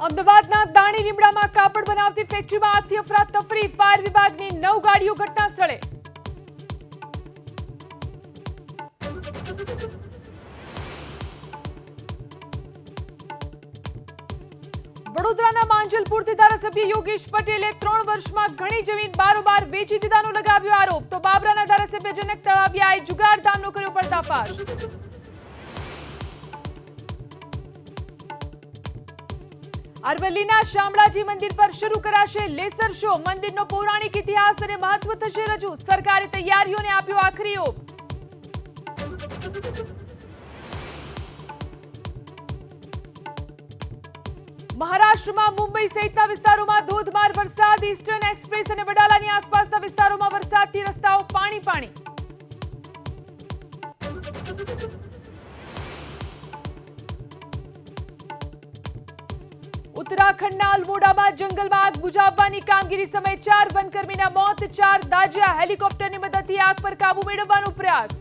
અમદાવાદના દાણી લીમડામાં કાપડ બનાવતી ફેક્ટરીમાં આગથી અફરાતફરી, ફાયર વિભાગની 9 ગાડીઓ ઘટના સ્થળે. વડોદરાના માંજલપુરથી ધારાસભ્ય યોગેશ પટેલે 3 વર્ષમાં ઘણી જમીન બારોબાર વેચી દીધાનો લગાવ્યો આરોપ. તો બાબરાના ધારાસભ્ય જનક તળાવિયાએ જુગારધામનો કર્યો પર્દાફાશ. અરવલ્લીના શામળાજી મંદિર પર શરૂ કરાશે લેસર શો. મંદિરનો પૌરાણિક ઇતિહાસ અને મહત્વ થશે રજૂ. સરકારે તૈયારીઓને આપ્યો આખરી ઓપ. મહારાષ્ટ્રમાં મુંબઈ સહિતના વિસ્તારોમાં ધોધમાર વરસાદ. ઈસ્ટર્ન એક્સપ્રેસ અને વડાલાની આસપાસના વિસ્તારોમાં વરસાદથી રસ્તાઓ પાણી. ઉત્તરાખંડના અલ્મોડામાં જંગલમાં આગ બુઝાવવાની કામગીરી સમયે 4 વનકર્મીના મોત, 4 દાઝ્યા. હેલિકોપ્ટરની મદદથી આગ પર કાબુ મેળવવાનો પ્રયાસ.